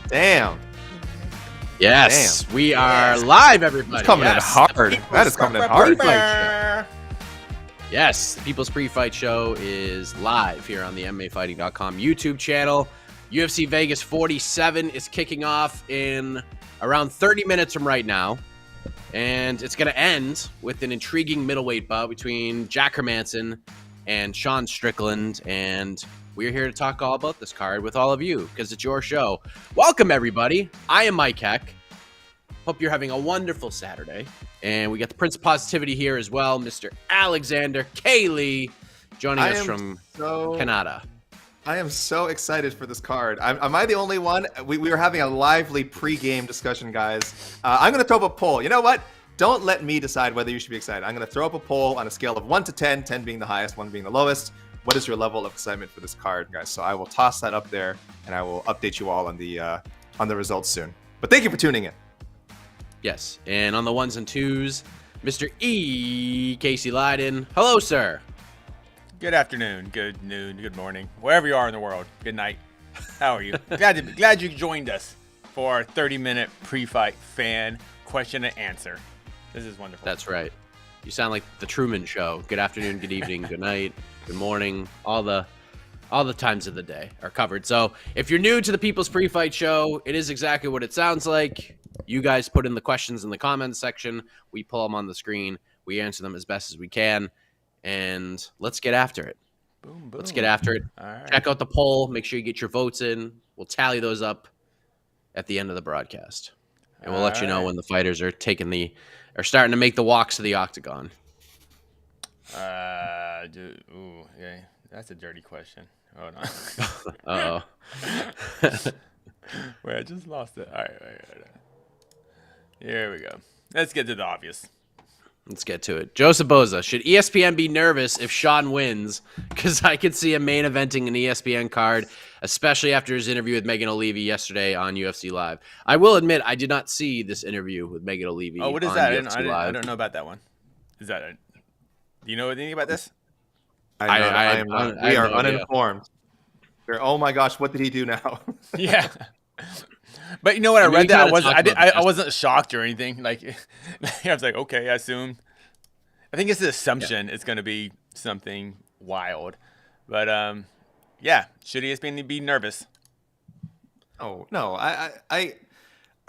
Damn. Yes, we are live, everybody. It's coming in hard. That is coming in hard. Yes, the People's Pre-Fight Show is live here on the MMAfighting.com YouTube channel. UFC Vegas 47 is kicking off in around 30 minutes from right now. And it's going to end with an intriguing middleweight bout between Jack Hermansson and Sean Strickland. And we're here to talk all about this card with all of you because it's your show. Welcome, everybody. I am Mike Heck. Hope you're having a wonderful Saturday. And we got the Prince of Positivity here as well, Mr. Alexander K. Lee, joining us from Canada. I am so excited for this card. Am I the only one? We were having a lively pre-game discussion, guys. I'm going to throw up a poll. You know what? Don't let me decide whether you should be excited. I'm going to throw up a poll on a scale of 1 to 10, 10 being the highest, 1 being the lowest. What is your level of excitement for this card, guys? So I will toss that up there, and I will update you all on the results soon. But thank you for tuning in. Yes, and on the ones and twos, Mr. E. Casey Leydon. Hello, sir. Good afternoon, good noon, good morning, wherever you are in the world. Good night. How are you? glad you joined us for our 30-minute pre-fight fan question and answer. This is wonderful. That's right. You sound like the Truman Show. Good afternoon, good evening, good night, good morning. All the times of the day are covered. So if you're new to the People's Pre-Fight Show, it is exactly what it sounds like. You guys put in the questions in the comments section. We pull them on the screen. We answer them as best as we can. And let's get after it. Boom, boom. Let's get after it. All right. Check out the poll. Make sure you get your votes in. We'll tally those up at the end of the broadcast. And we'll let you know when the fighters are starting to make the walks to the octagon. Yeah, that's a dirty question. Hold on. Uh-oh. Wait, I just lost it. All right. Here we go. Let's get to the obvious. Let's get to it. Joseph Boza, should ESPN be nervous if Sean wins? Because I could see him main eventing an ESPN card, especially after his interview with Megan O'Leary yesterday on UFC Live. I will admit, I did not see this interview with Megan O'Leary. Oh, what is on that? UFC Live. I don't know about that one. Is that do you know anything about this? We are uninformed. Oh my gosh, what did he do now? Yeah. But you know what? I read that I wasn't shocked or anything. Like I was like, okay, I assumed. I think it's the assumption it's going to be something wild. But yeah, should ESPN be nervous? Oh no,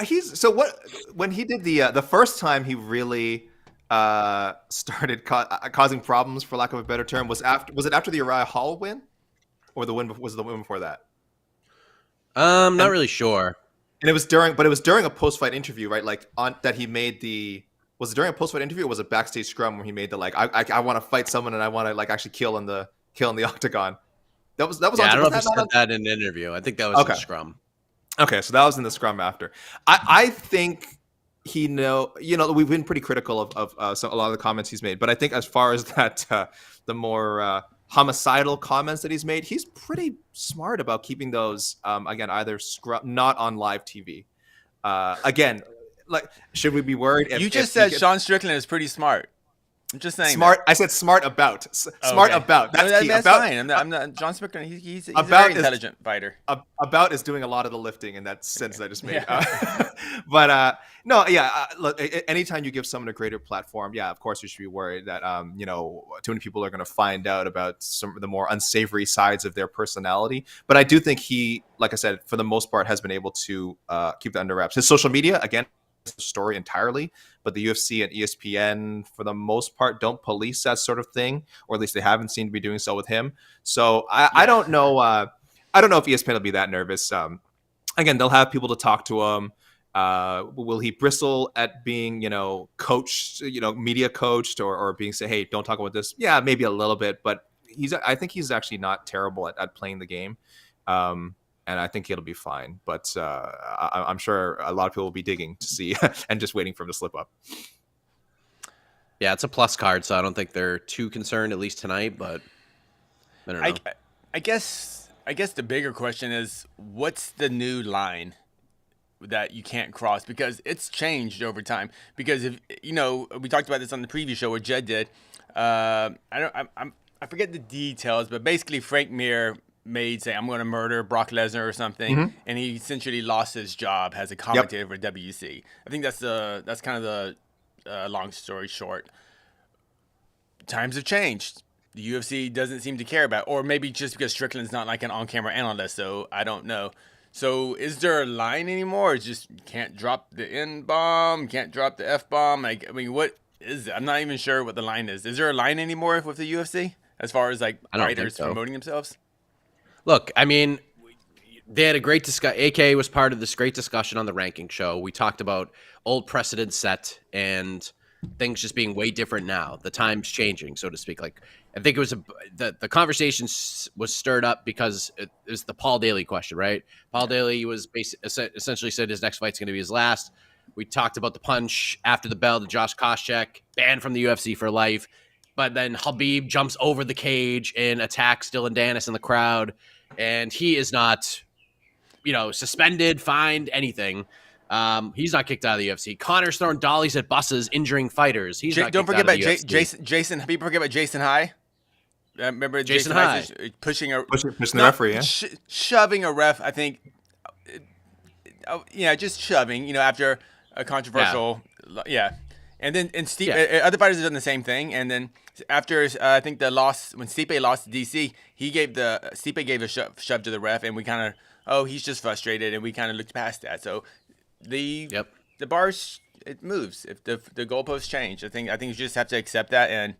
he's so what when he did the first time he really started causing problems, for lack of a better term, was it after the Uriah Hall win, or was the win before that? Not really sure. And it was during a post-fight interview, right? Like that he made was it during a post-fight interview, or was it backstage scrum where he made the I want to fight someone and I want to actually kill in the octagon? That was. Yeah, I don't know if he said that in an interview. I think that was in scrum. Okay, so that was in the scrum after. I think we've been pretty critical of a lot of the comments he's made, but I think as far as that the more homicidal comments that he's made, he's pretty smart about keeping those again either not on live TV. Again, like, should we be worried? You just said Sean Strickland is pretty smart. I'm just saying smart. That. I said smart about. Smart about. That's key. That's about, fine. I'm not John Strickland. He's a very intelligent fighter. About is doing a lot of the lifting in that sense I just made. Yeah. But no, yeah. Look, anytime you give someone a greater platform, yeah, of course you should be worried that too many people are going to find out about some of the more unsavory sides of their personality. But I do think he, like I said, for the most part, has been able to keep that under wraps. His social media, again, story entirely, but the UFC and ESPN for the most part don't police that sort of thing, or at least they haven't seemed to be doing so with him. So I don't know if ESPN will be that nervous. Again, they'll have people to talk to him. Will he bristle at being coached, media coached, or being say, hey, don't talk about this? Yeah, maybe a little bit, but I think he's actually not terrible at playing the game. And I think it'll be fine. But I'm sure a lot of people will be digging to see and just waiting for him to slip up. Yeah, it's a plus card, so I don't think they're too concerned, at least tonight. But I don't know. I guess the bigger question is, what's the new line that you can't cross? Because it's changed over time. Because if we talked about this on the preview show where Jed did. I forget the details, but basically Frank Mir made say I'm going to murder Brock Lesnar or something, and he essentially lost his job as a commentator for WC. I think that's kind of the long story short. Times have changed. The UFC doesn't seem to care about, or maybe just because Strickland's not like an on-camera analyst, so I don't know. So is there a line anymore? It's just can't drop the N-bomb, can't drop the F-bomb. Like, I mean, what is it? I'm not even sure what the line is. Is there a line anymore with the UFC as far as like fighters promoting themselves? Look, I mean, they had a great discussion. AK was part of this great discussion on the ranking show. We talked about old precedents set and things just being way different now. The time's changing, so to speak. Like, I think it was the conversation was stirred up because it was the Paul Daly question, right? Paul Daly was essentially said his next fight's going to be his last. We talked about the punch after the bell to Josh Koscheck, banned from the UFC for life. But then Khabib jumps over the cage and attacks Dylan Dennis in the crowd. And he is not, suspended, fined, anything. He's not kicked out of the UFC. Connor's throwing dollies at buses, injuring fighters. He's not don't kicked forget out of about the UFC. Jason. People forget about Jason High. Remember Jason High pushing the referee, yeah, shoving a ref. I think, just shoving. After a controversial, And then other fighters have done the same thing. And then after I think the loss when Stipe lost to DC, Stipe gave a shove to the ref, and we kind of he's just frustrated, and we kind of looked past that. So the bars it moves if the goalposts change. I think you just have to accept that, and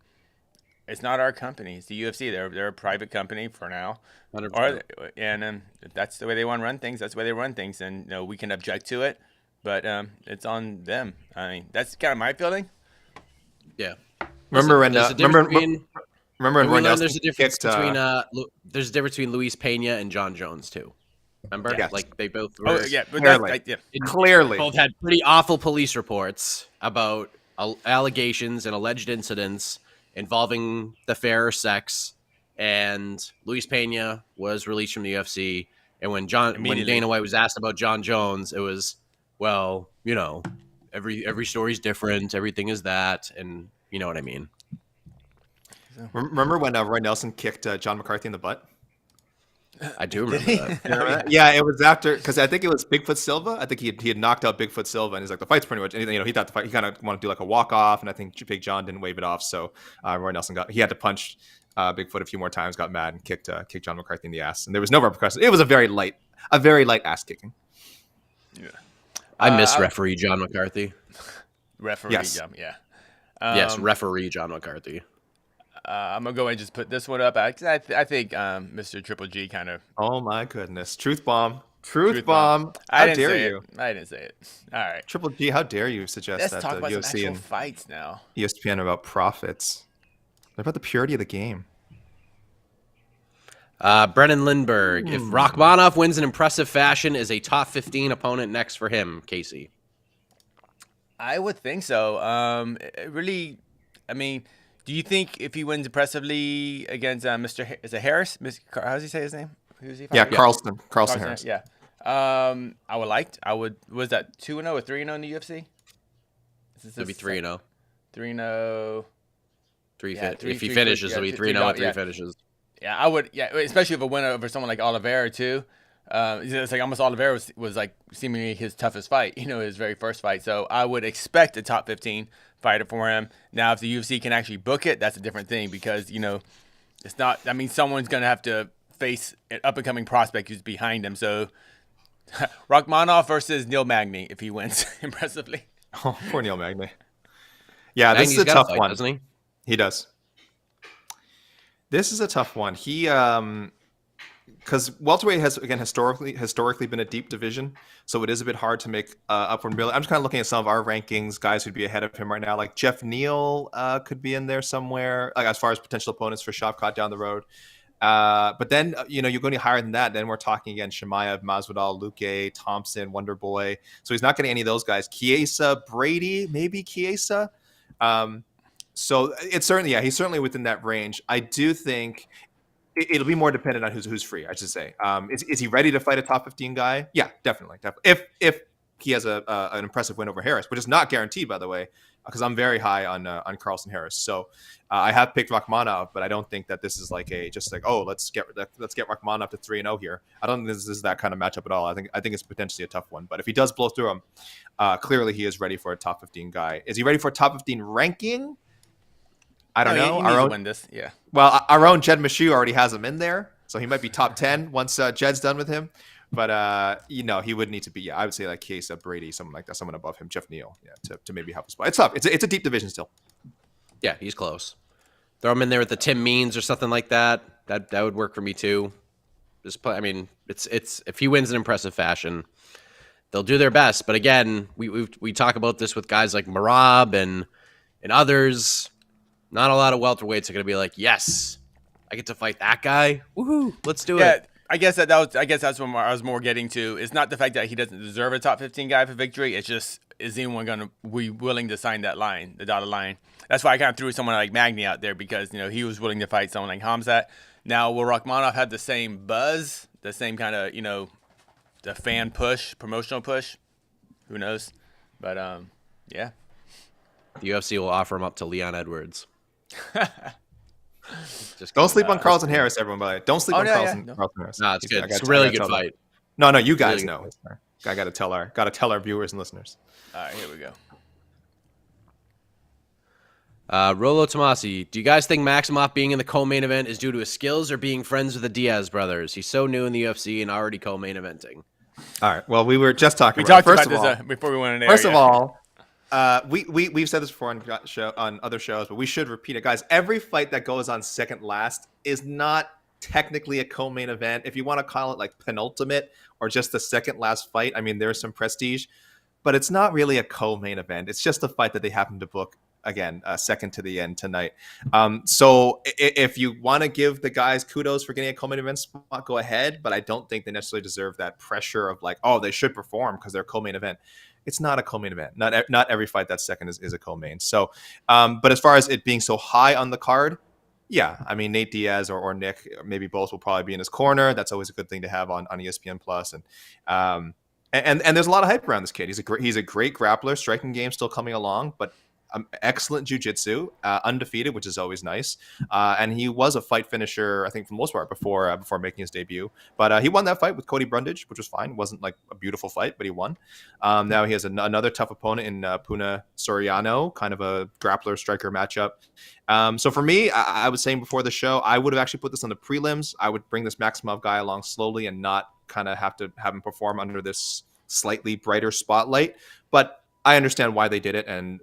it's not our company. It's the UFC. They're a private company for now. 100%. And if that's the way they want to run things, that's the way they run things, and we can object to it. But it's on them. I mean, that's kind of my feeling. Yeah. Remember when there's a difference between Luis Pena and John Jones too. Remember? Yes. Like they both were clearly both had pretty awful police reports about allegations and alleged incidents involving the fairer sex, and Luis Pena was released from the UFC. And when Dana White was asked about John Jones, it was, well, every story's different. Everything is that, and you know what I mean. Remember when Roy Nelson kicked John McCarthy in the butt? I do remember that. Yeah, it was after, because I think it was Bigfoot Silva. I think he had knocked out Bigfoot Silva, and he's like, the fight's pretty much. He thought the fight. He kind of wanted to do like a walk off, and I think Big John didn't wave it off, so Roy Nelson he had to punch Bigfoot a few more times, got mad, and kicked John McCarthy in the ass, and there was no repercussions. It was a very light ass kicking. Yeah. I miss referee John McCarthy. Referee, yes. Yes, referee John McCarthy. I'm gonna go ahead and just put this one up. I think Mr. Triple G kind of. Oh my goodness! Truth bomb! Truth bomb! How dare you? I didn't say it. All right. Triple G, how dare you suggest Let's that talk about UFC some actual and fights now. ESPN about profits? They're about the purity of the game. Brennan Lindbergh. If Rachmanov wins in impressive fashion, is a top 15 opponent next for him, Casey? I would think so. Really, I mean, do you think if he wins impressively against Mr. Is it Harris? How does he say his name? Who's he? Carlson Harris. Yeah. I would. Was that 2-0 or 3-0 in the UFC? It'll be 3-0. 3-0. If he finishes, it'll be 3-0 with 3 finishes. Yeah, I would. Yeah, especially if a win over someone like Oliveira too. It's like almost Oliveira was like seemingly his toughest fight. His very first fight. So I would expect a top 15 fighter for him. Now, if the UFC can actually book it, that's a different thing because it's not. I mean, someone's gonna have to face an up and coming prospect who's behind him. So Rachmanov versus Neil Magny if he wins impressively. Oh, poor Neil Magny. Yeah, Magny's this is a tough fight, one, doesn't he? He does. This is a tough one. He, because welterweight has again historically been a deep division, so it is a bit hard to make upward mobility. I'm just kind of looking at some of our rankings, guys who'd be ahead of him right now. Like Jeff Neal could be in there somewhere, like as far as potential opponents for Shavkat down the road. But then you're going higher than that. Then we're talking again Chimaev, Masvidal, Luque, Thompson, Wonderboy. So he's not getting any of those guys. Chiesa, Brady, maybe Chiesa. So it's certainly, he's certainly within that range. I do think it'll be more dependent on who's free, I should say. Is he ready to fight a top 15 guy? Yeah, definitely. If he has an impressive win over Harris, which is not guaranteed, by the way. because I'm very high on Carlson Harris. So I have picked Rachmanov, but I don't think that this is like let's get Rachmanov to 3-0 here. I don't think this is that kind of matchup at all. I think it's potentially a tough one. But if he does blow through him, clearly he is ready for a top 15 guy. Is he ready for a top 15 ranking? I don't know. He needs to win this. Yeah. Well, our own Jed Meshew already has him in there, so he might be top 10 once Jed's done with him. But he would need to be. I would say like Chiesa, Brady, someone like that, someone above him, Jeff Neal, to maybe help a spot. It's tough. It's a deep division still. Yeah, he's close. Throw him in there with the Tim Means or something like that. That would work for me too. It's if he wins in impressive fashion, they'll do their best. But again, we talk about this with guys like Marab and others. Not a lot of welterweights are going to be like, yes, I get to fight that guy. Woohoo! Let's do it. I guess that's what I was more getting to. It's not the fact that he doesn't deserve a top 15 guy for victory. It's just, is anyone going to be willing to sign that line, the dotted line? That's why I kind of threw someone like Magny out there, because he was willing to fight someone like Hamzat. Now, will Rachmanov have the same buzz, the same kind of the fan push, promotional push? Who knows? But yeah, the UFC will offer him up to Leon Edwards. Don't sleep on Carlson Harris, everyone. By the way, don't sleep on Carlson Harris. No, it's good. It's a really good fight. No, you guys know. I got to tell our viewers and listeners. All right, here we go. Rolo Tomasi, do you guys think Maximov being in the co-main event is due to his skills or being friends with the Diaz brothers? He's so new in the UFC and already co-main eventing. All right. Well, we were just talking. We talked about this before we went in there. First of all, we've said this before on other shows, but we should repeat it, guys. Every fight that goes on second last is not technically a co-main event. If you want to call it like penultimate or just the second last fight, I mean, there's some prestige, but it's not really a co-main event. It's just a fight that they happen to book. Again, second to the end tonight. So if you want to give the guys kudos for getting a co-main event spot, go ahead. But I don't think they necessarily deserve that pressure of like, oh, they should perform because they're co-main event. It's not a co-main event. Not every fight that's second is a co-main. So, but as far as it being so high on the card, yeah, I mean, Nate Diaz or Nick, maybe both will probably be in his corner. That's always a good thing to have on ESPN Plus. And there's a lot of hype around this kid. He's a great grappler. Striking game still coming along, but excellent jiu-jitsu, undefeated, which is always nice. And he was a fight finisher, I think, for the most part before making his debut. But he won that fight with Cody Brundage, which was fine. It wasn't like a beautiful fight, but he won. Now he has another tough opponent in Puna Soriano, kind of a grappler-striker matchup. So for me, I was saying before the show, I would have actually put this on the prelims. I would bring this Maximov guy along slowly and not kind of have him perform under this slightly brighter spotlight. But I understand why they did it, and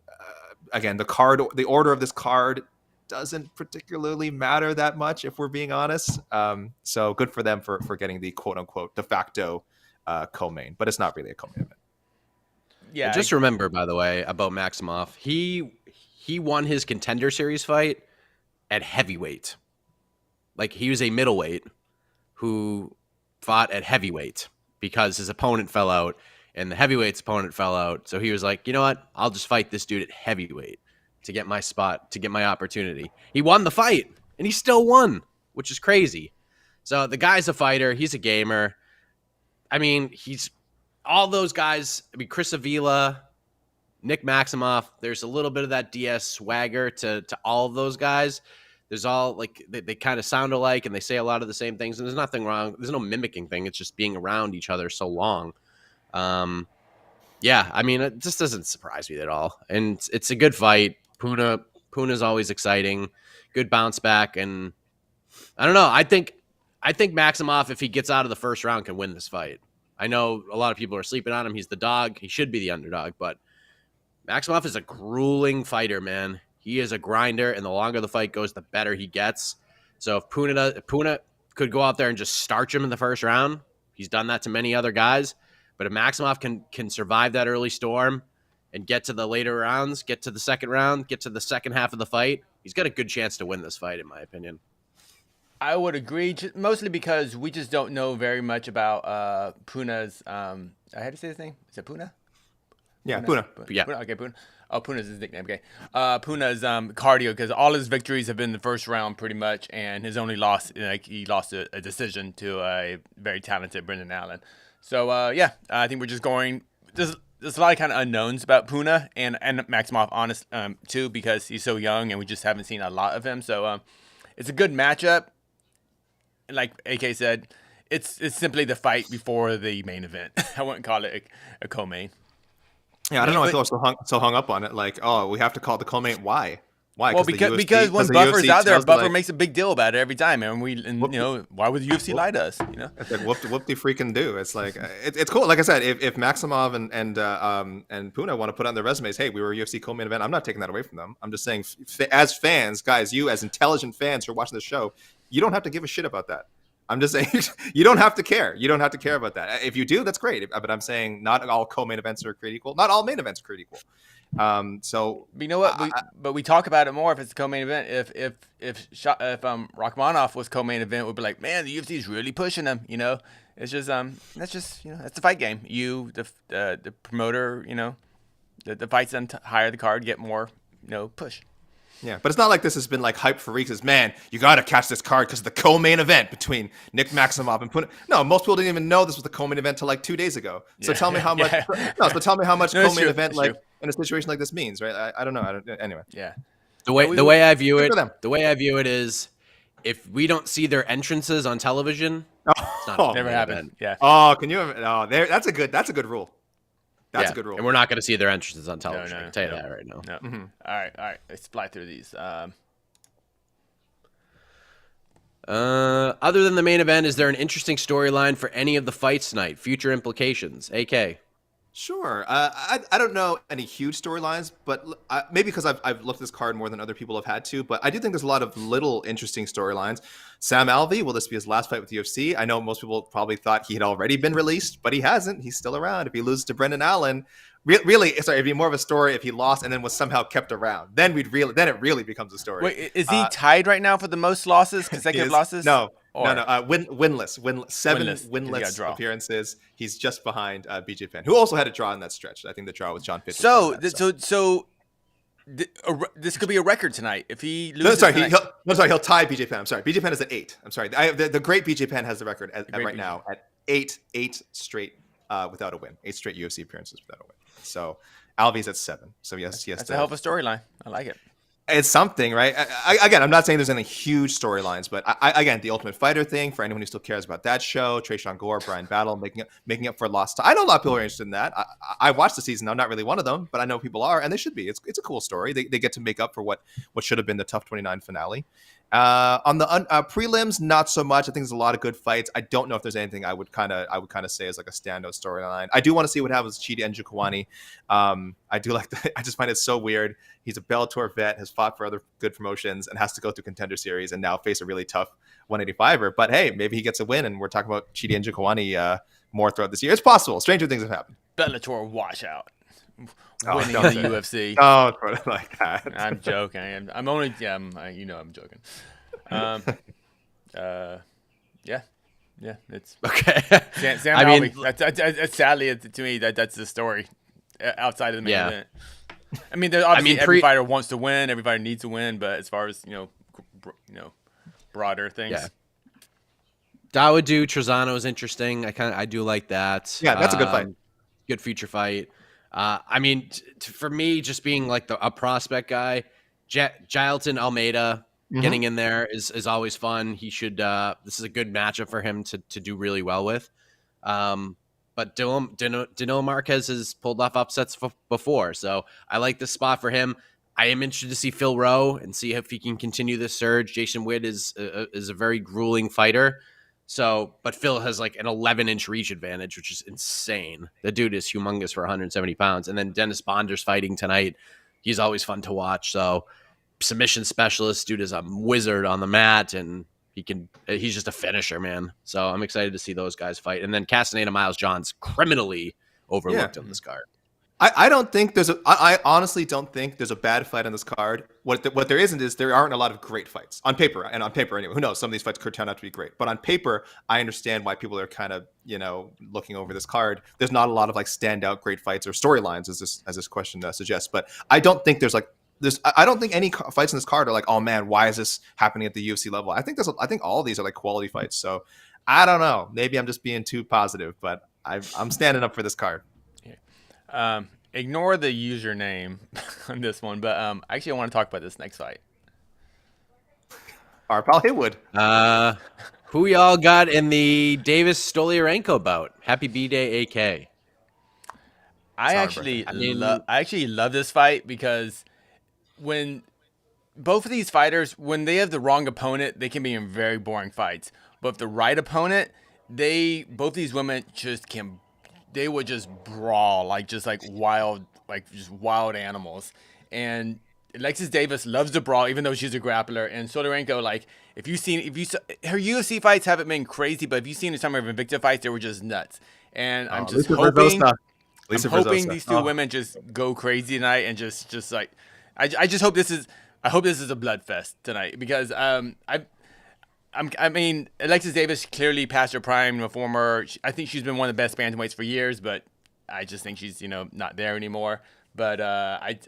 again, the order of this card doesn't particularly matter that much, if we're being honest. So good for them for getting the quote unquote de facto co-main, but it's not really a co-main event. Yeah. Just remember, by the way, about Maximov, he won his Contender Series fight at heavyweight. Like, he was a middleweight who fought at heavyweight because his opponent fell out. And the heavyweight's opponent fell out. So he was like, you know what? I'll just fight this dude at heavyweight to get my spot, to get my opportunity. He won the fight, and he still won, which is crazy. So the guy's a fighter. He's a gamer. I mean, he's all those guys. I mean, Chris Avila, Nick Maximov, there's a little bit of that DS swagger to all of those guys. There's all, like, they kind of sound alike, and they say a lot of the same things, and there's nothing wrong. There's no mimicking thing. It's just being around each other so long. Yeah, I mean, it just doesn't surprise me at all. And it's a good fight. Puna's always exciting. Good bounce back. And I don't know. I think Maximov, if he gets out of the first round, can win this fight. I know a lot of people are sleeping on him. He's the dog. He should be the underdog, but Maximov is a grueling fighter, man. He is a grinder, and the longer the fight goes, the better he gets. So if Puna could go out there and just starch him in the first round, he's done that to many other guys. But if Maximov can survive that early storm and get to the later rounds, get to the second round, get to the second half of the fight, he's got a good chance to win this fight, in my opinion. I would agree, mostly because we just don't know very much about Puna's. I had to say his name. Is it Puna? Yeah, Puna. Yeah. Puna? Okay, Puna. Oh, Puna's his nickname. Okay. Puna's cardio, because all his victories have been the first round pretty much, and his only loss, he lost a decision to a very talented Brendan Allen. So, yeah, I think we're just going – this there's a lot of kind of unknowns about Puna and Maximov, honest too, because he's so young and we just haven't seen a lot of him. So it's a good matchup. Like AK said, it's simply the fight before the main event. I wouldn't call it a co-main. Yeah, I don't know why people are so hung up on it. Like, oh, we have to call it the co-main. Why? Why? Well, because when Buffer's out there, Buffer makes a big deal about it every time, and why would the UFC lie to us? You know, it's like whoop de freaking do. It's like it's cool. Like I said, if Maximov and Puna want to put on their resumes, hey, we were a UFC co-main event. I'm not taking that away from them. I'm just saying, as fans, guys, you as intelligent fans who are watching the show, you don't have to give a shit about that. I'm just saying you don't have to care. You don't have to care about that. If you do, that's great. But I'm saying not all co-main events are created equal. Not all main events are created equal. So but you know what? But we talk about it more if it's a co-main event. If Rachmaninoff was co-main event, we'd be like, man, the UFC is really pushing him. You know, it's just that's just that's the fight game. You the promoter, the fights on higher the card get more push. Yeah, but it's not like this has been like hype for weeks. As man, you got to catch this card because of the co-main event between Nick Maximov and Puna. No, most people didn't even know this was the co-main event till like 2 days ago. So tell me how much. No, so tell me how much co-main event like in a situation like this means, right? I don't know. Anyway. Yeah. The way I view it is, if we don't see their entrances on television, it's not never happened. Yeah. Oh, can you? Oh, that's a good rule. That's a good rule. And we're not going to see their entrances on television. I can tell you that right now. No. Mm-hmm. All right. Let's fly through these. Other than the main event, is there an interesting storyline for any of the fights tonight? Future implications? AK. Sure. I don't know any huge storylines, but maybe because I've looked at this card more than other people have had to, but I do think there's a lot of little interesting storylines. Sam Alvey, will this be his last fight with the UFC? I know most people probably thought he had already been released, but he hasn't. He's still around. If he loses to Brendan Allen, it'd be more of a story if he lost and then was somehow kept around. Then it really becomes a story. Wait, is he tied right now for the most losses, consecutive losses? No. Winless. Seven winless appearances. He's just behind BJ Penn, who also had a draw in that stretch. I think the draw with John Fitch. So this could be a record tonight if he loses. He'll tie BJ Penn. I'm sorry, BJ Penn is at 8. I'm sorry, the great BJ Penn has the record right now at 8 straight without a win. 8 straight UFC appearances without a win. So Alvey's at 7. So yes, that's a hell of a storyline. I like it. It's something, right? Again, I'm not saying there's any huge storylines, but again, the Ultimate Fighter thing, for anyone who still cares about that show, Trayshawn Gore, Brian Battle, making up for lost time. I know a lot of people are interested in that. I watched the season. I'm not really one of them, but I know people are, and they should be. It's a cool story. They get to make up for what should have been the Tough 29 finale. On the prelims, not so much. I think there's a lot of good fights. I don't know if there's anything I would kind of say is like a standout storyline. I do want to see what happens with Chidi Njokuani. I do like that. I just find it so weird. He's a Bellator vet, has fought for other good promotions, and has to go through Contender Series and now face a really tough 185er. But hey, maybe he gets a win, and we're talking about Chidi Njokuani more throughout this year. It's possible. Stranger things have happened. Bellator washout. Winning the UFC. Oh, put it like that. I'm joking. I'm only. Yeah, I'm joking. Yeah. It's okay. Sam Alvey. That's sadly to me that's the story outside of the main event. I mean, obviously every fighter wants to win. Every fighter needs to win. But as far as broader things. Yeah. Dawodu Trezano is interesting. I do like that. Yeah, that's a good fight. Good future fight. I mean, for me, just being like a prospect guy, Jailton Almeida getting in there is always fun. He should. This is a good matchup for him to do really well with. But Danilo Marquez has pulled off upsets before, so I like this spot for him. I am interested to see Phil Rowe and see if he can continue this surge. Jason Witt is a very grueling fighter. So, but Phil has like an 11-inch reach advantage, which is insane. The dude is humongous for 170 pounds. And then Dennis Bonder's fighting tonight. He's always fun to watch. So, submission specialist, dude is a wizard on the mat, and he's just a finisher, man. So, I'm excited to see those guys fight. And then Castaneda Miles John's criminally overlooked on this card. I don't think I honestly don't think there's a bad fight on this card. What there isn't is there aren't a lot of great fights on paper, and on paper anyway. Who knows? Some of these fights could turn out to be great, but on paper, I understand why people are kind of looking over this card. There's not a lot of like standout great fights or storylines, as this question suggests. But I don't think I don't think any fights in this card are like, oh man, why is this happening at the UFC level? I think all of these are like quality fights. So I don't know. Maybe I'm just being too positive, but I'm standing up for this card. Ignore the username on this one, but actually I want to talk about this next fight. Our pal Haywood. Who y'all got in the Davis Stoliarenko bout? Happy B-Day, AK. I actually love this fight because when both of these fighters, when they have the wrong opponent, they can be in very boring fights. But if the right opponent, both these women they would just brawl like wild animals. And Alexis Davis loves to brawl, even though she's a grappler. And Stoliarenko, like, if you saw her UFC fights haven't been crazy, but if you've seen some of her Invicta fights, they were just nuts. And I'm just hoping these two women just go crazy tonight and just like, I just hope this is a bloodfest tonight because I mean Alexis Davis clearly past her prime. I think she's been one of the best bantamweights for years, but I just think she's not there anymore. But I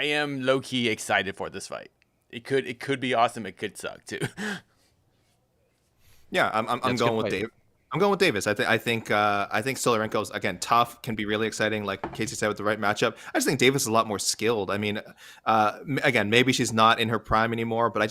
am low key excited for this fight. It could be awesome. It could suck too. Yeah, I'm going with Dave. I'm going with Davis. I think Stoliarenko's, again, tough, can be really exciting, like Casey said, with the right matchup. I just think Davis is a lot more skilled. I mean, again, maybe she's not in her prime anymore, but I've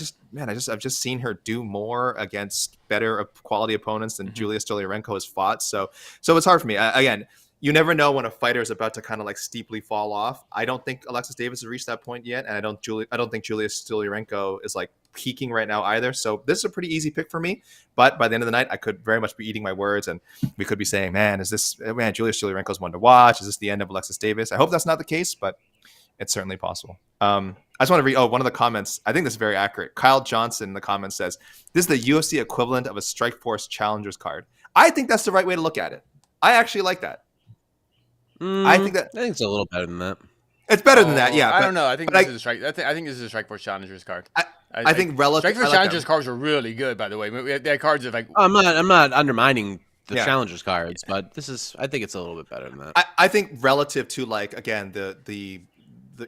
just seen her do more against better quality opponents than Julia Stoliarenko has fought. So it's hard for me. Again, you never know when a fighter is about to kind of like steeply fall off. I don't think Alexis Davis has reached that point yet, and I don't think Julia Stoliarenko is like peaking right now either. So this is a pretty easy pick for me. But by the end of the night, I could very much be eating my words, and we could be saying, Julia Stoliarenko's one to watch. Is this the end of Alexis Davis? I hope that's not the case, but it's certainly possible. I just want to read one of the comments. I think this is very accurate. Kyle Johnson in the comments says, this is the UFC equivalent of a Strikeforce Challengers card. I think that's the right way to look at it. I actually like that. I think it's a little better than that. It's better than that, yeah. I don't know. I think this is a strike. I think this is a Strikeforce Challengers card. I think relative. Strikeforce Challengers cards are really good, by the way. They have cards of like. I'm not undermining the Challengers cards, but I think it's a little bit better than that. I think relative to like, again, the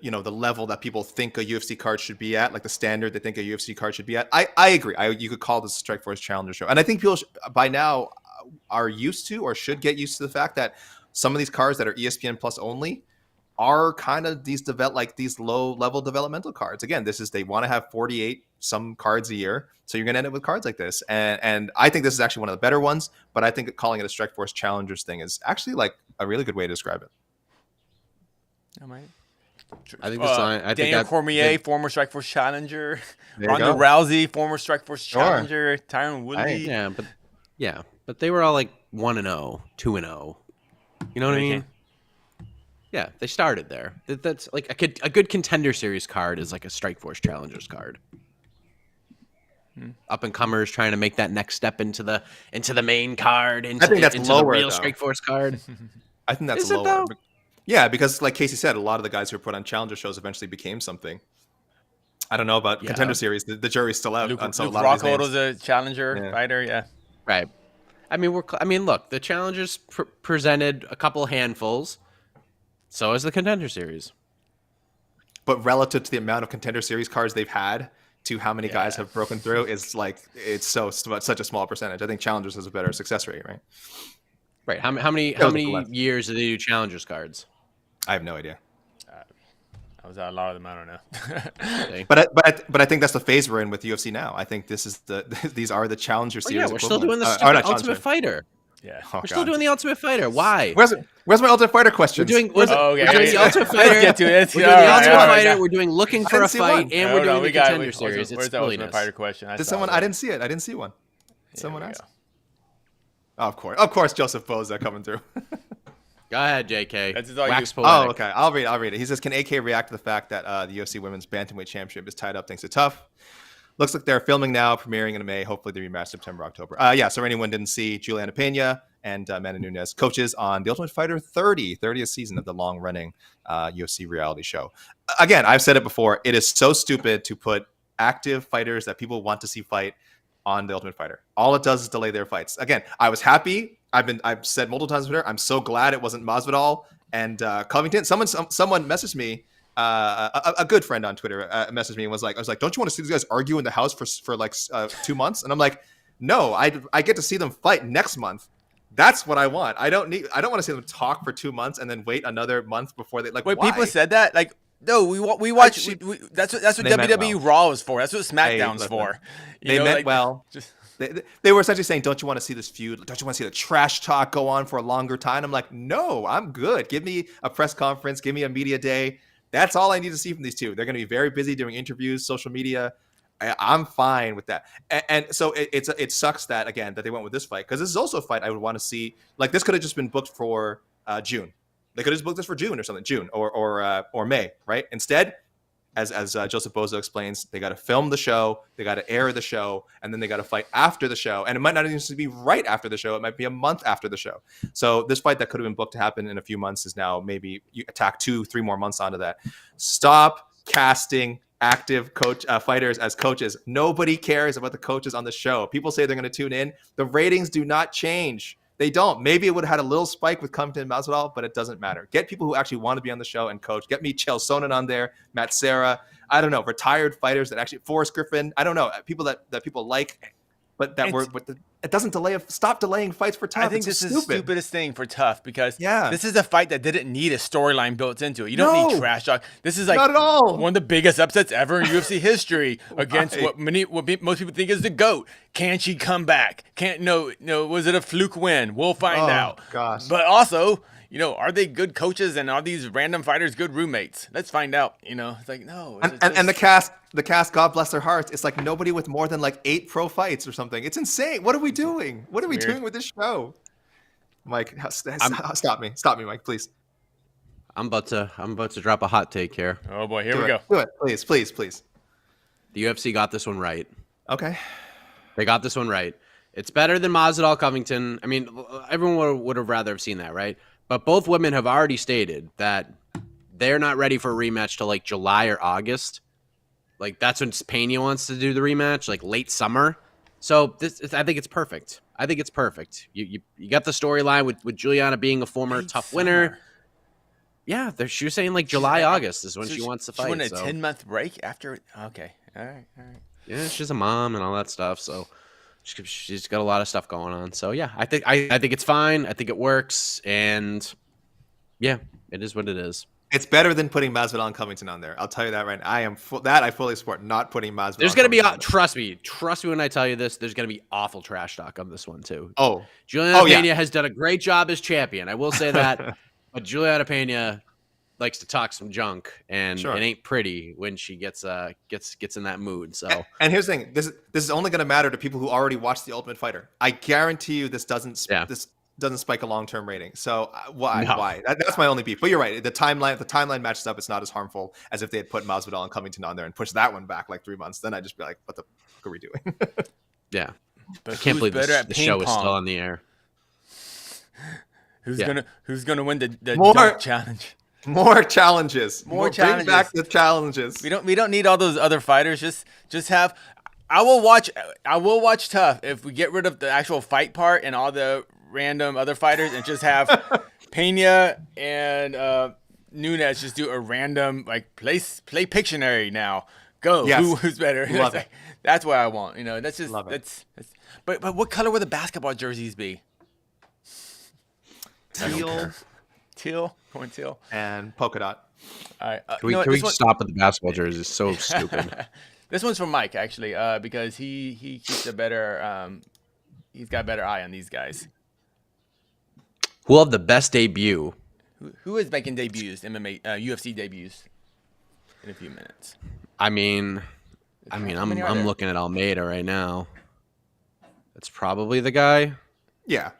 level that people think a UFC card should be at, like the standard they think a UFC card should be at. I agree. You could call this a Strikeforce Challenger show, and I think people by now are used to or should get used to the fact that some of these cards that are ESPN Plus only are kind of these low level developmental cards. Again, they want to have 48 some cards a year, so you're going to end up with cards like this. And I think this is actually one of the better ones. But I think calling it a Strikeforce Challengers thing is actually like a really good way to describe it. I think I Daniel Cormier, former Strikeforce Challenger. Ronda Rousey, former Strikeforce Challenger. Tyron Woodley. But they were all like 1-0, 2-0. You know what I mean? Yeah, they started there. That's like a good Contender Series card is like a Strikeforce Challengers card. Up and comers trying to make that next step into the main card. I think that's into lower, the real though. Strikeforce card. I think that's is lower. It, though? Yeah, because like Casey said, a lot of the guys who were put on Challenger shows eventually became something. I don't know about Contender Series. The jury's still out on some. Luke Rockhold's a Challenger fighter. Yeah, right. I mean, look, the Challengers presented a couple handfuls. So is the Contender Series. But relative to the amount of Contender Series cards they've had to how many guys have broken through, it's such a small percentage. I think Challengers has a better success rate, right? Right. How many years do they do Challengers cards? I have no idea. I was at a lot of them. I don't know. but I think that's the phase we're in with UFC now. I think these are the Challenger Series. Yeah, we're still doing the Ultimate Fighter. Yeah, we're still doing the Ultimate Fighter. Why? Where's my Ultimate Fighter question? We're doing the Ultimate Fighter. Let's get to it. We're doing the Ultimate Fighter. We're doing Looking for a Fight, and we're doing the Contender Series. Where's the Ultimate Fighter question? I didn't see it. I didn't see one. Someone asked. Of course, Joseph Boza coming through. Go ahead, JK. That's all Wax you. poetic. Oh, okay. I'll read it. He says, can AK react to the fact that the UFC Women's Bantamweight Championship is tied up thanks to Tough? Looks like they're filming now, premiering in May. Hopefully they rematch September, October. So anyone didn't see, Juliana Pena and Amanda Nunes, coaches on The Ultimate Fighter 30th season of the long-running UFC reality show. Again, I've said it before. It is so stupid to put active fighters that people want to see fight on The Ultimate Fighter. All it does is delay their fights. Again, I was happy. I've said multiple times on Twitter, I'm so glad it wasn't Masvidal and Covington. Someone messaged me. A good friend on Twitter messaged me and I was like, don't you want to see these guys argue in the house for 2 months? And I'm like, no, I get to see them fight next month. That's what I want. I don't want to see them talk for 2 months and then wait another month before they Wait, why? people said that? Like, no, we watch. That's what WWE Raw was for. That's what SmackDown's for. They meant well. They were essentially saying, don't you want to see this feud? Don't you want to see the trash talk go on for a longer time? I'm like, no, I'm good. Give me a press conference. Give me a media day. That's all I need to see from these two. They're going to be very busy doing interviews, social media. I'm fine with that. And so it sucks that, again, that they went with this fight, because this is also a fight I would want to see. Like, this could have just been booked for June. They could have just booked this for June or something, June or May, right? Instead, as Joseph Bozo explains, they got to film the show, they got to air the show, and then they got to fight after the show. And it might not even be right after the show. It might be a month after the show. So this fight that could have been booked to happen in a few months is now maybe you attack 2-3 more months onto that. Stop casting active fighters as coaches. Nobody cares about the coaches on the show. People say they're going to tune in. The ratings do not change. They don't. Maybe it would have had a little spike with Covington and Masvidal, but it doesn't matter. Get people who actually want to be on the show and coach. Get me Chael Sonnen on there, Matt Serra. I don't know, retired fighters that actually, Forrest Griffin. I don't know, people that people like, but it doesn't stop delaying fights for Tough. I think this is the stupidest thing for Tough, because this is a fight that didn't need a storyline built into it. You don't need trash talk. This is like not at all. One of the biggest upsets ever in UFC history against what most people think is the GOAT. Can she come back? Was it a fluke win? We'll find out. Gosh. But also, are they good coaches, and are these random fighters good roommates? Let's find out. It's like, no. And the cast, God bless their hearts, it's like nobody with more than like 8 pro fights or something. It's insane. What are we doing? What are we doing with this show? Mike, stop me, Mike, please. I'm about to drop a hot take here. Oh boy, here we go. Do it, please. The UFC got this one right. Okay. They got this one right. It's better than Masvidal Covington. I mean, everyone would have rather have seen that, right? But both women have already stated that they're not ready for a rematch till like July or August. Like, that's when Pena wants to do the rematch, like late summer. So I think it's perfect. You got the storyline with Juliana being a former Tough winner. Yeah, she was saying like July, August is when she wants to fight. She went a 10-month break after. Okay, all right. Yeah, she's a mom and all that stuff, so she's got a lot of stuff going on. So yeah, I think it's fine. I think it works, and yeah, it is what it is. It's better than putting Masvidal and Covington on there. I'll tell you that right now. I fully support not putting Masvidal. There's going to be, trust me when I tell you this, there's going to be awful trash talk on this one too. Oh, Juliana Pena has done a great job as champion. I will say that, but Juliana Pena likes to talk some junk, and it ain't pretty when she gets in that mood. So, and here's the thing: this is only going to matter to people who already watched The Ultimate Fighter. I guarantee you, this doesn't spike a long-term rating. So why? No. Why? That's my only beef. But you're right. The timeline matches up. It's not as harmful as if they had put Masvidal and Covington on there and pushed that one back like 3 months. Then I'd just be like, what the fuck are we doing? Yeah. But I can't believe the show is still on the air. Who's gonna win the dunk challenge? More challenges. More challenges. Bring back the challenges. We don't need all those other fighters. Just have. I will watch Tough if we get rid of the actual fight part and all the random other fighters, and just have Pena and Nunes just do a random like play Pictionary now. Go. Yes. Who's better? Love it. That's what I want. That's just Love it. But what color would the basketball jerseys be? Teal. Going teal. And polka dot. All right. Can we stop with the basketball jerseys? It's so stupid. This one's from Mike, actually, because he keeps a better he's got a better eye on these guys. Who'll have the best debut? Who is making debuts, MMA, UFC debuts, in a few minutes? I'm looking at Almeida right now. That's probably the guy. Yeah.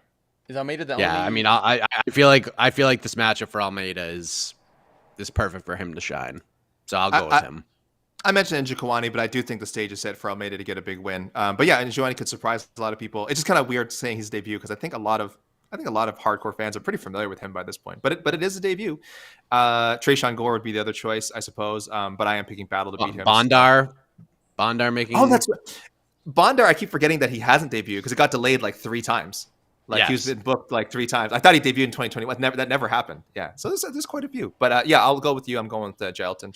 Is Almeida the only? Yeah, I mean, I feel like this matchup for Almeida is perfect for him to shine. So I'll go with him. I mentioned Njokuani, but I do think the stage is set for Almeida to get a big win. But yeah, Njokuani could surprise a lot of people. It's just kind of weird saying his debut, because I think a lot of hardcore fans are pretty familiar with him by this point. But it is a debut. Tresean Gore would be the other choice, I suppose. But I am picking Battle to beat him. Bondar making. Oh, that's right. Bondar. I keep forgetting that he hasn't debuted because it got delayed like 3 times. He's been booked like 3 times. I thought he debuted in 2021. That never happened. Yeah. So there's quite a few. But yeah, I'll go with you. I'm going with Gelton.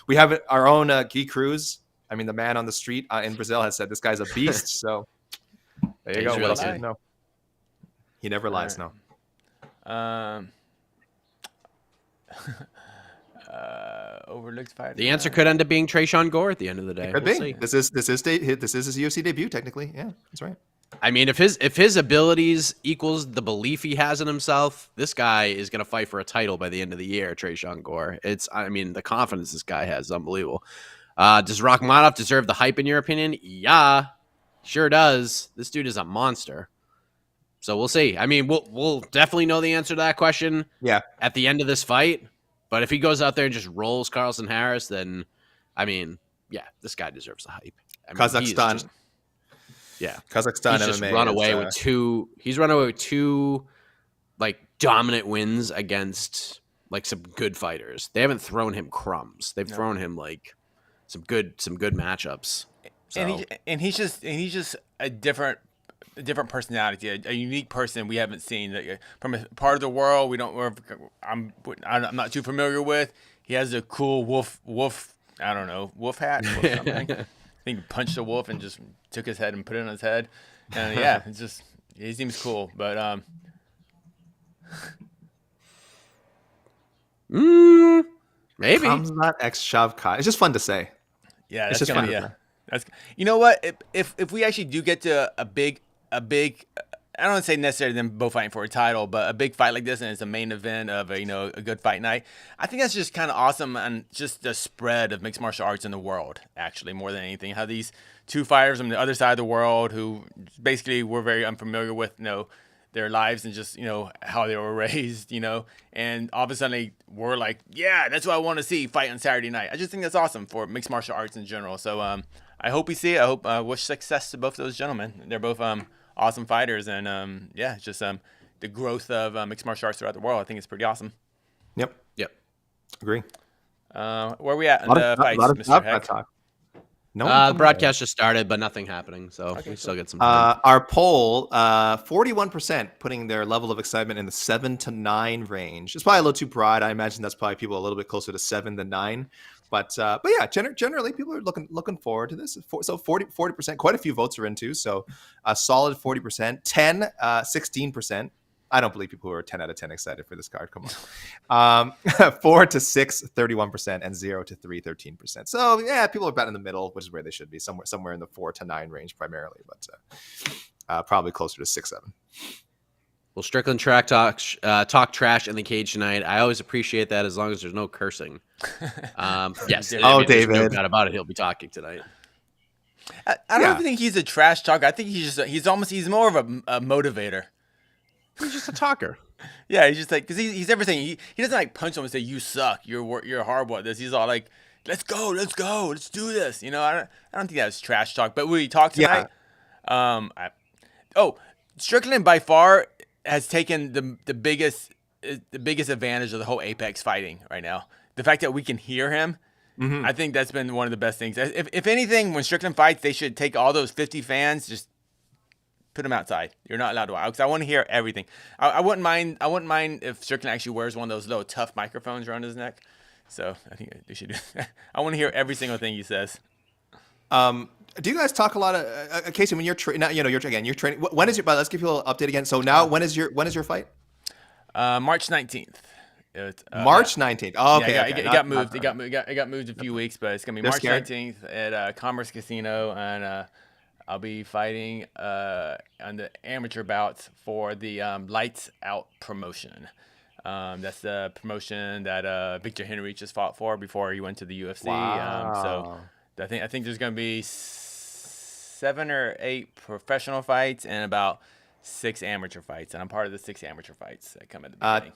We have our own Guy Cruz. I mean, the man on the street in Brazil has said this guy's a beast. So there you go. Really What else do you know? He never lies. right. No. Overlooked fighter. The answer could end up being Trayshawn Gore at the end of the day. Could We'll be. see. This is his UFC debut technically. Yeah, that's right. I mean, if his abilities equals the belief he has in himself, this guy is going to fight for a title by the end of the year, Trayshawn Gore. The confidence this guy has is unbelievable. Does Rakhmonov deserve the hype in your opinion? Yeah, sure does. This dude is a monster. So we'll see. I mean, we'll definitely know the answer to that question at the end of this fight. But if he goes out there and just rolls Carlson Harris, then, I mean, yeah, this guy deserves the hype. I mean, Kazakhstan. Kazakhstan he's just MMA run away with two. He's run away with two, like, dominant wins against like some good fighters. They haven't thrown him crumbs. They've thrown him like some good matchups. So. And he's just a different personality, a unique person we haven't seen from a part of the world I'm not too familiar with. He has a cool wolf I don't know, wolf hat or something. I think he punched a wolf and just took his head and put it on his head. And yeah, he seems cool. But maybe Khamzat X Shavkat. It's just fun to say. Yeah, it's just fun. Yeah, that's, you know what? If we actually do get to a big, I don't want to say necessarily them both fighting for a title, but a big fight like this, and it's a main event of a good fight night. I think that's just kind of awesome, and just the spread of mixed martial arts in the world, actually, more than anything. How these two fighters from the other side of the world, who basically we're very unfamiliar with, their lives and just how they were raised, and all of a sudden we're like, yeah, that's what I want to see fight on Saturday night. I just think that's awesome for mixed martial arts in general. So I hope we see it. I hope wish success to both those gentlemen. They're both awesome fighters, and just the growth of mixed martial arts throughout the world. I think it's pretty awesome. Yep. Agree. Where are we at in the fights, Mr. Heck? No, the broadcast just started, but nothing happening, so we still get some time. Our poll, 41% putting their level of excitement in the 7 to 9 range. It's probably a little too broad. I imagine that's probably people a little bit closer to 7 than 9. But yeah, generally people are looking forward to this. So 40%, quite a few votes are in too. So a solid 40%, 16%. I don't believe people who are 10 out of 10 excited for this card. Come on. 4 to 6, 31%, and 0 to 3, 13%. So yeah, people are about in the middle, which is where they should be, somewhere in the 4 to 9 range primarily, but probably closer to 6, 7. Well, Strickland talk trash in the cage tonight. I always appreciate that as long as there's no cursing. Yes. David. There's no doubt about it. He'll be talking tonight. I don't think he's a trash talker. I think he's more of a motivator. He's just a talker. Yeah, he's just like, because he's everything. He doesn't like punch someone and say, you suck, you're horrible at this. He's all like, let's go, let's do this. I don't think that's trash talk. But when he talked tonight, Strickland by far has taken the biggest advantage of the whole Apex fighting right now. The fact that we can hear him, I think that's been one of the best things. If anything, when Strickland fights, they should take all those 50 fans, just put them outside. You're not allowed to watch, because I want to hear everything. I wouldn't mind if Strickland actually wears one of those little tough microphones around his neck. So I think they should do that. I want to hear every single thing he says. Do you guys talk a lot of Casey, when you're training? You're training. When is your? Let's give you a little update again. So now, when is your fight? March 19th. March 19th. Oh, okay. Yeah, it got moved. It got moved a few weeks, but it's gonna be March 19th at Commerce Casino, and I'll be fighting on the amateur bouts for the Lights Out promotion. That's the promotion that Victor Henry just fought for before he went to the UFC. Wow. So I think there's going to be 7 or 8 professional fights and about 6 amateur fights, and I'm part of the 6 amateur fights that come at the beginning.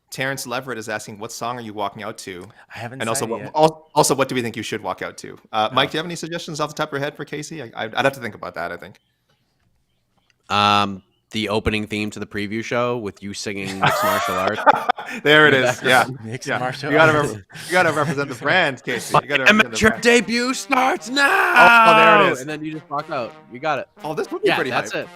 Terrence Leverett is asking, what song are you walking out to? I haven't. And yet. also, what do we think you should walk out to? Mike, do you have any suggestions off the top of your head for Casey? I'd have to think about that, I think. The opening theme to the preview show with you singing mixed martial arts. There it is. Yeah. Mixed martial you arts. You gotta represent the brand, Casey. You gotta Amateur debut starts now. Oh, there it is. And then you just walk out. You got it. Oh, this would be pretty that's hype. it.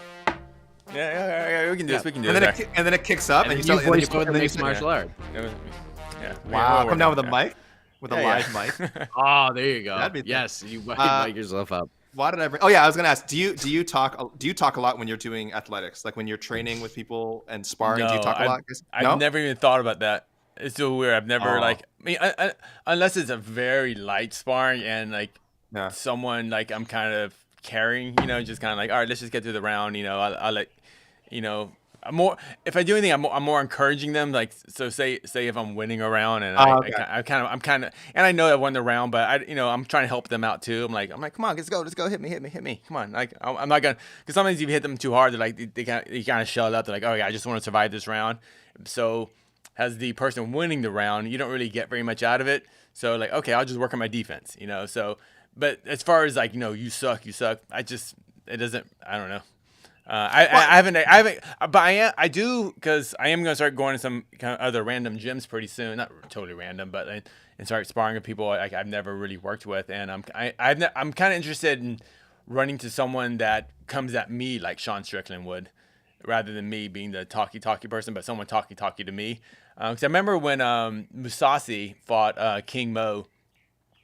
Yeah, we can do this. We can do And this. then it kicks up, and you start voice over the mixed martial art. Yeah. Wow. Come down with a mic, with a live mic. Oh, there you go. That'd be yes, you mic yourself up. Why did I bring? Oh yeah, I was gonna ask. Do you talk a lot when you're doing athletics? Like when you're training with people and sparring, do you No, talk a lot? I've never even thought about that. It's so weird. I've never Oh, unless it's a very light sparring and like yeah. someone like I'm kind of carrying, just kind of like, all right, let's just get through the round. I'll let, I'm more, if I do anything, I'm more encouraging them. Like, so say if I'm winning a round and Okay. I'm kind of, and I know I won the round, but I'm trying to help them out too. I'm like, come on, let's go, hit me. Come on. Like, I'm not going to, because sometimes if you hit them too hard, they're like, they kind of shell up. They're like, oh yeah, I just want to survive this round. So as the person winning the round, you don't really get very much out of it. So like, okay, I'll just work on my defense, so, but as far as like, you suck. It doesn't, I don't know. I haven't, but I do, because I am going to start going to some kind of other random gyms pretty soon. Not totally random, but and start sparring with people like I've never really worked with. And I'm kind of interested in running to someone that comes at me like Sean Strickland would, rather than me being the talky person, but someone talky to me. Because I remember when Musasi fought King Mo.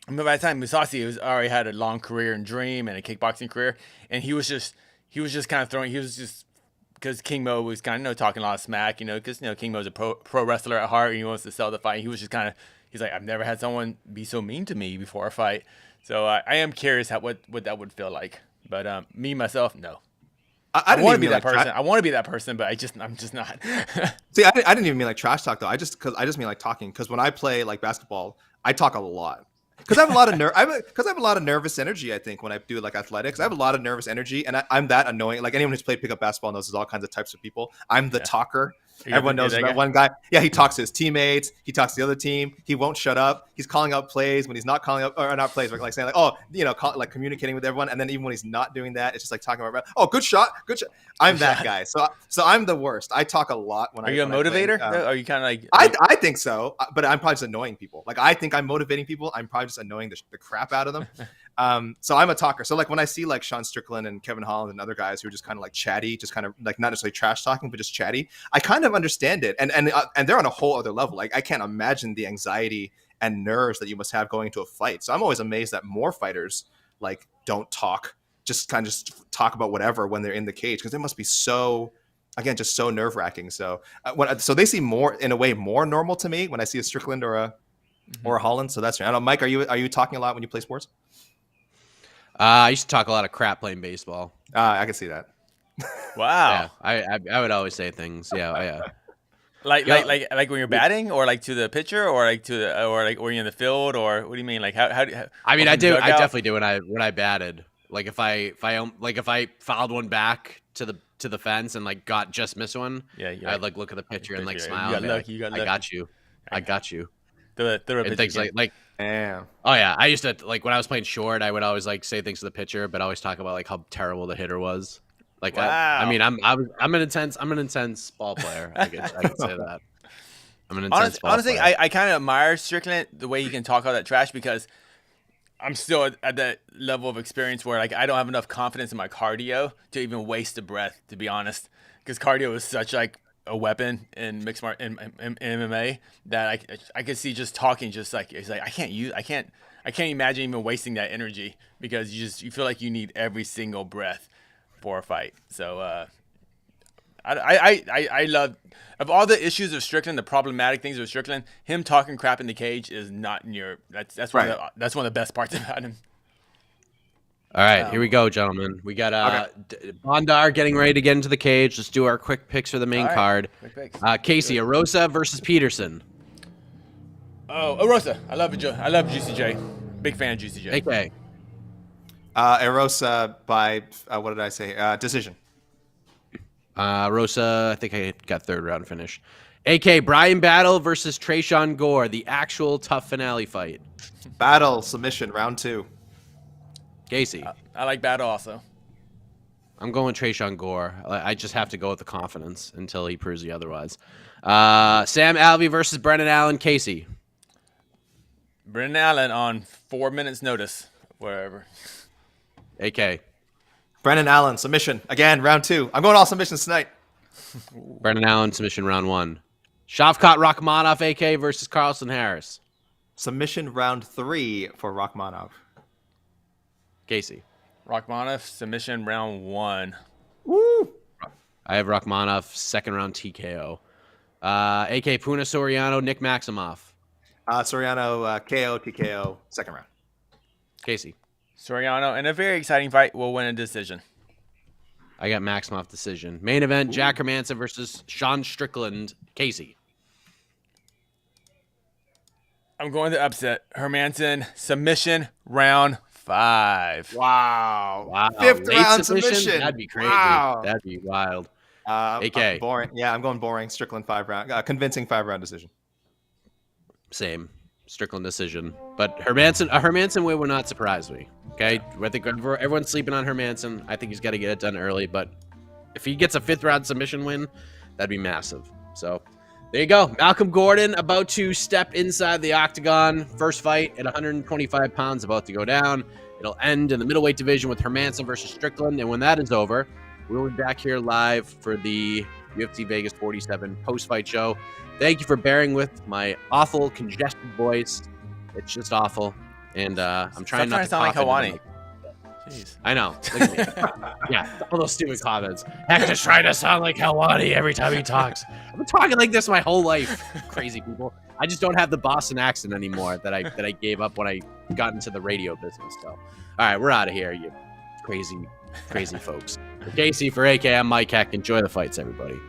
I mean, by the time Musasi already had a long career in Dream and a kickboxing career, and he was just kind of throwing. He was just, because King Mo was kind of talking a lot of smack, because King Mo's a pro wrestler at heart and he wants to sell the fight. He was just kind of, he's like, I've never had someone be so mean to me before a fight. So I am curious what that would feel like. But me myself, no. I want to be that person. I want to be that person, but I'm just not. See, I didn't even mean like trash talk though. I just mean like talking. Because when I play like basketball, I talk a lot. Because I have a lot of I have a lot of nervous energy. I think when I do like athletics, I have a lot of nervous energy, and I'm that annoying. Like anyone who's played pickup basketball knows there's all kinds of types of people. I'm the talker. Everyone knows that one guy. Yeah, he talks to his teammates. He talks to the other team. He won't shut up. He's calling out plays when he's not calling up, or not plays, but like saying like, like communicating with everyone. And then even when he's not doing that, it's just like talking about, good shot. I'm that guy. So I'm the worst. I talk a lot when Are you a motivator? Are you kind of like? I think so, but I'm probably just annoying people. Like I think I'm motivating people. I'm probably just annoying the crap out of them. So I'm a talker. So like when I see like Sean Strickland and Kevin Holland and other guys who are just kind of like chatty, just kind of like not necessarily trash talking, but just chatty, I kind of understand it. And they're on a whole other level. Like I can't imagine the anxiety and nerves that you must have going into a fight. So I'm always amazed that more fighters like don't talk, just kind of just talk about whatever when they're in the cage, because it must be so, again, just so nerve wracking. So so they seem more, in a way, more normal to me when I see a Strickland or a Holland. So that's right. I don't know, Mike, are you talking a lot when you play sports? I used to talk a lot of crap playing baseball. I can see that. Wow. Yeah, I would always say things. Yeah. Like when you're batting, or like to the pitcher, or like or like when you're in the field, or what do you mean? Like how I mean, I definitely do when I batted. Like if I fouled one back to the fence and like just missed one, I'd like look at the pitcher and like smile. You got lucky. I got you. And things like damn. Oh yeah, I used to, like when I was playing short, I would always like say things to the pitcher, but always talk about like how terrible the hitter was. Like wow. I'm an intense ball player. I could say that. I'm an intense ball honestly, player. I kind of admire Strickland, the way he can talk all that trash, because I'm still at that level of experience where like I don't have enough confidence in my cardio to even waste a breath, to be honest. Because cardio is such like a weapon in mixed in MMA that I could see just talking, just like it's like I can't imagine even wasting that energy, because you feel like you need every single breath for a fight. So I love, of all the issues of Strickland, the problematic things of Strickland, him talking crap in the cage is not in your, that's right. That's one of the best parts about him. All right, here we go, gentlemen. We got Bondar getting ready to get into the cage. Let's do our quick picks for the main card. Casey, Arosa versus Peterson. Oh, Arosa. I love Juicy J. Big fan of Juicy J. Okay. Arosa by, what did I say? Decision. Rosa, I think I got third round finish. AK, Brian Battle versus Trayshawn Gore, the actual tough finale fight. Battle, submission, round 2. Casey. I like Battle also. I'm going Trayshawn Gore. I just have to go with the confidence until he proves the otherwise. Sam Alvey versus Brendan Allen. Casey. Brendan Allen on 4 minutes notice, wherever. AK. Brendan Allen, submission. Again, round 2. I'm going all submissions tonight. Brendan Allen, submission, round 1. Shavkat Rakhmonov, AK versus Carlson Harris. Submission, round 3 for Rakhmonov. Casey. Rachmanov submission round 1. Woo! I have Rachmanov second round TKO. AK Puna Soriano, Nick Maximoff. Soriano KO, TKO, second round. Casey. Soriano, in a very exciting fight, will win a decision. I got Maximoff decision. Main event, Jack Hermansson versus Sean Strickland. Casey. I'm going to upset. Hermansson, submission, round 5. Wow. 5th Late round submission. That'd be crazy. Wow. That'd be wild. AK. Boring. Yeah, I'm going boring. Strickland 5 round. Convincing 5-round decision. Same. Strickland decision. But a Hermansson win would not surprise me. Okay? I think everyone's sleeping on Hermansson. I think he's got to get it done early. But if he gets a 5th round submission win, that'd be massive. So there you go. Malcolm Gordon about to step inside the octagon. First fight at 125 pounds about to go down. It'll end in the middleweight division with Hermansson versus Strickland. And when that is over, we'll be back here live for the UFC Vegas 47 post-fight show. Thank you for bearing with my awful congested voice. It's just awful. And I'm trying not to sound like Hawani. Jeez. I know. Look at me. Yeah, all those stupid comments. Hector's trying to sound like Helwani every time he talks. I've been talking like this my whole life. Crazy people. I just don't have the Boston accent anymore that I gave up when I got into the radio business. So, all right, we're out of here, you crazy folks. For Casey, for AK, I'm Mike Heck. Enjoy the fights, everybody.